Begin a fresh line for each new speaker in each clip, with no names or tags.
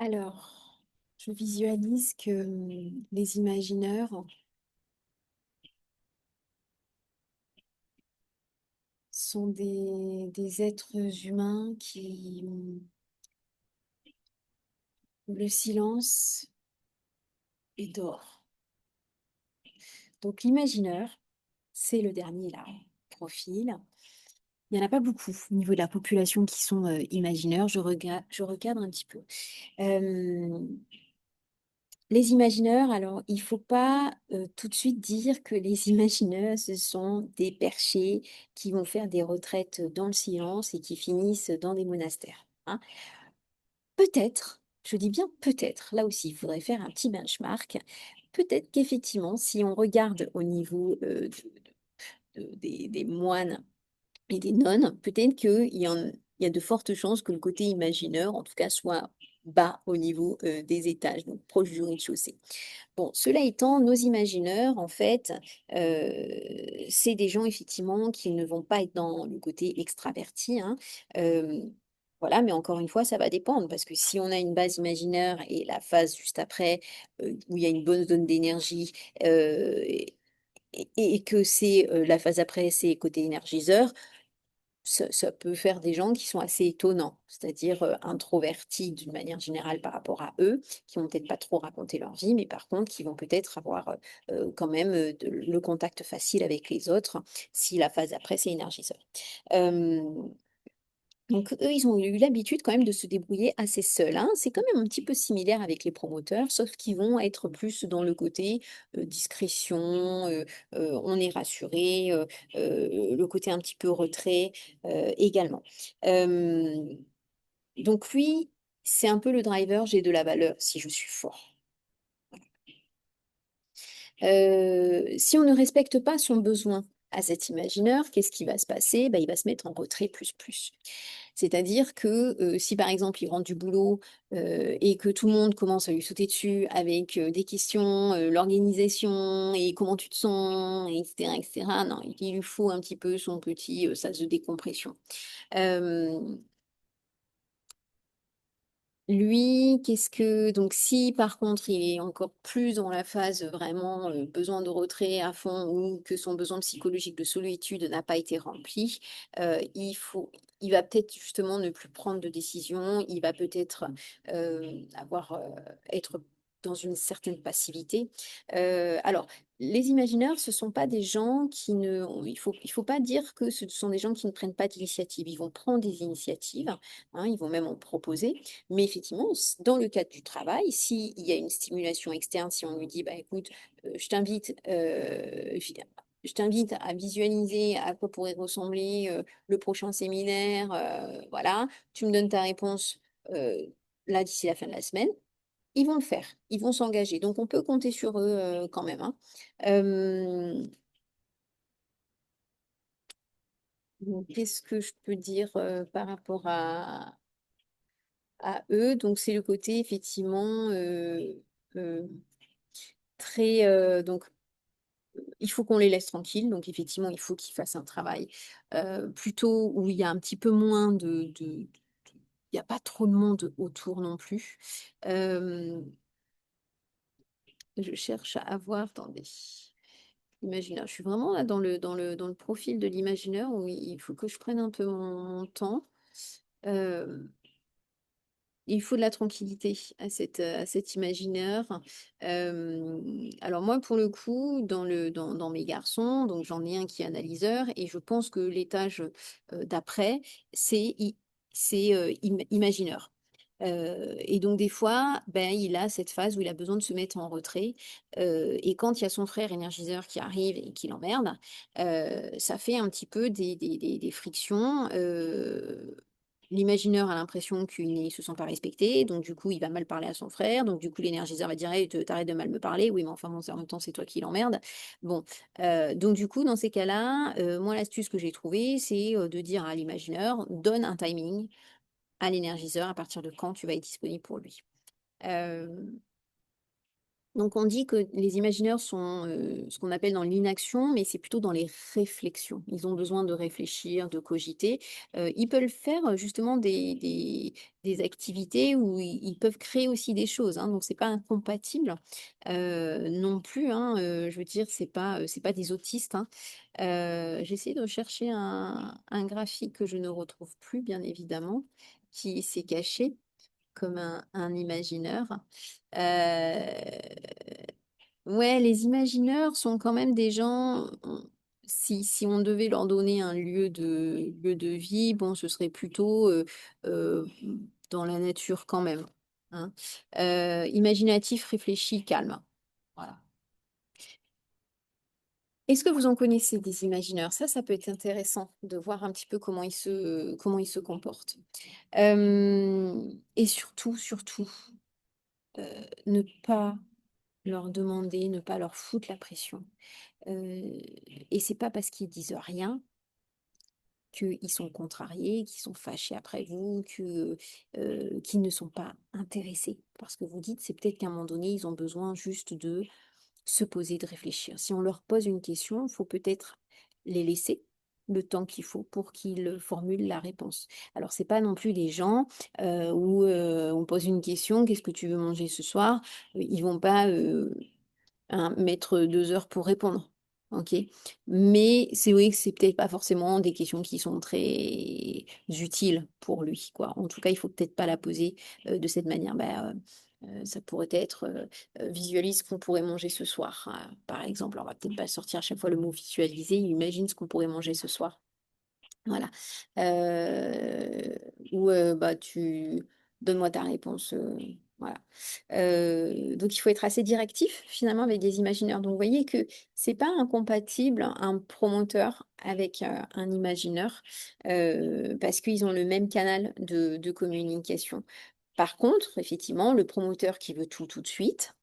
Alors, je visualise que les imagineurs sont des êtres humains qui où le silence est d'or. Donc l'imagineur, c'est le dernier là, profil. Il n'y en a pas beaucoup au niveau de la population qui sont imagineurs. Je recadre un petit peu. Euh, les imagineurs, alors il faut pas tout de suite dire que les imagineurs, ce sont des perchés qui vont faire des retraites dans le silence et qui finissent dans des monastères, hein. Peut-être, je dis bien peut-être, là aussi, il faudrait faire un petit benchmark. Peut-être qu'effectivement, si on regarde au niveau des moines et des nonnes, peut-être il y a de fortes chances que le côté imagineur, en tout cas, soit bas au niveau des étages, donc proche du rez-de-chaussée. Bon, cela étant, nos imagineurs, en fait, c'est des gens effectivement qui ne vont pas être dans le côté extraverti, hein. Voilà, mais encore une fois, ça va dépendre parce que si on a une base imaginaire et la phase juste après, où il y a une bonne zone d'énergie, et que c'est, la phase après, c'est côté énergiseur, ça peut faire des gens qui sont assez étonnants, c'est-à-dire, introvertis d'une manière générale par rapport à eux, qui vont peut-être pas trop raconter leur vie, mais par contre qui vont peut-être avoir, quand même, le contact facile avec les autres, si la phase après c'est énergiseur. Hem donc eux, ils ont eu l'habitude quand même de se débrouiller assez seuls, hein. C'est quand même un petit peu similaire avec les promoteurs, sauf qu'ils vont être plus dans le côté, discrétion, on est rassuré, le côté un petit peu retrait, également. Hem, donc lui, c'est un peu le driver: «J'ai de la valeur si je suis fort». Si on ne respecte pas son besoin à cet imagineur, qu'est-ce qui va se passer? Bah, il va se mettre en retrait plus, plus. C'est-à-dire que, si par exemple il rentre du boulot, et que tout le monde commence à lui sauter dessus avec, des questions, l'organisation et comment tu te sens et cetera, non, il lui faut un petit peu son petit, sas de décompression. Hem Lui, qu'est-ce que donc si par contre il est encore plus dans la phase vraiment, besoin de retrait à fond ou que son besoin psychologique de solitude n'a pas été rempli, il va peut-être justement ne plus prendre de décision, il va peut-être, avoir, être dans une certaine passivité. Alors les imagineurs, ce sont pas des gens qui ne il faut pas dire que ce sont des gens qui ne prennent pas d'initiative. Ils vont prendre des initiatives, hein, ils vont même en proposer, mais effectivement, dans le cadre du travail, s'il y a une stimulation externe, si on lui dit, bah, écoute, je t'invite à visualiser à quoi pourrait ressembler le prochain séminaire, voilà, tu me donnes ta réponse là d'ici la fin de la semaine, ils vont le faire, ils vont s'engager. Donc on peut compter sur eux quand même, hein. Euh, donc, qu'est-ce que je peux dire par rapport à eux? Donc c'est le côté effectivement euh, très donc il faut qu'on les laisse tranquilles, donc effectivement, il faut qu'ils fassent un travail, plutôt où il y a un petit peu moins il y a pas trop de monde autour non plus. Hem, je cherche à avoir attendez, imaginaire, je suis vraiment là dans le profil de l'imaginaire où il faut que je prenne un peu mon temps. Hem Il faut de la tranquillité à cet imaginaire. Alors moi, pour le coup, dans mes garçons, donc j'en ai un qui est analyseur et je pense que l'étage, d'après, c'est imagineur. Et donc des fois, ben, il a cette phase où il a besoin de se mettre en retrait, et quand il y a son frère énergiseur qui arrive et qui l'emmerde, ça fait un petit peu des frictions, l'imagineur a l'impression qu'il ne se sent pas respecté, donc du coup, il va mal parler à son frère, donc du coup, l'énergiseur va dire: «Hey, te tu de mal me parler». «Oui, mais enfin bon, c'est en même temps, c'est toi qui l'emmerde». Bon, donc du coup, dans ces cas-là, moi, l'astuce que j'ai trouvée, c'est, de dire à l'imagineur: «Donne un timing à l'énergiseur à partir de quand tu vas être disponible pour lui». Hem Donc on dit que les imagineurs sont, ce qu'on appelle dans l'inaction, mais c'est plutôt dans les réflexions. Ils ont besoin de réfléchir, de cogiter. Ils peuvent faire, justement des activités où ils peuvent créer aussi des choses, hein, donc c'est pas incompatible, non plus, hein, je veux dire c'est pas des autistes, hein. J'essaie de chercher un graphique que je ne retrouve plus bien évidemment, qui s'est caché comme un imagineur. Ouais, les imagineurs sont quand même des gens, si on devait leur donner un lieu de vie, bon, ce serait plutôt, heu, dans la nature quand même, hein. Imaginatif, réfléchi, calme. Voilà. Est-ce que vous en connaissez des imagineurs? Ça peut être intéressant de voir un petit peu comment ils se comportent. Et surtout, ne pas leur demander, ne pas leur foutre la pression. Heu et c'est pas parce qu'ils disent rien qu'ils sont contrariés, qu'ils sont fâchés après vous, qu'ils ne sont pas intéressés par ce que vous dites. C'est peut-être qu'à un moment donné, ils ont besoin juste de se poser, de réfléchir. Si on leur pose une question, il faut peut-être les laisser le temps qu'il faut pour qu'ils formulent la réponse. Alors c'est pas non plus des gens, où, on pose une question: «Qu'est-ce que tu veux manger ce soir?» Ils vont pas, mettre 2 heures pour répondre, OK. Mais c'est vrai que c'est peut-être pas forcément des questions qui sont très utiles pour lui, quoi. En tout cas, il faut peut-être pas la poser, de cette manière. Bah, ça pourrait être, «Visualise ce qu'on pourrait manger ce soir», par exemple. On va peut-être pas sortir à chaque fois le mot visualiser, imagine ce qu'on pourrait manger ce soir. Voilà, ou bah, tu donne-moi ta réponse, voilà. Donc il faut être assez directif finalement avec des imagineurs. Donc vous voyez que c'est pas incompatible un promoteur avec, un imagineur, parce qu'ils ont le même canal de communication. Par contre, effectivement, le promoteur qui veut tout de suite,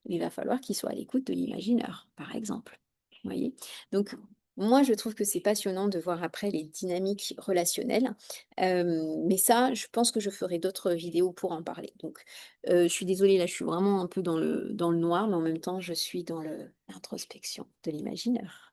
il va falloir qu'il soit à l'écoute de l'imagineur, par exemple. Vous voyez? Donc, moi, je trouve que c'est passionnant de voir après les dynamiques relationnelles. Mais ça, je pense que je ferai d'autres vidéos pour en parler. Donc, je suis désolée, là, je suis vraiment un peu dans le noir, mais en même temps, je suis dans l'introspection de l'imaginaire.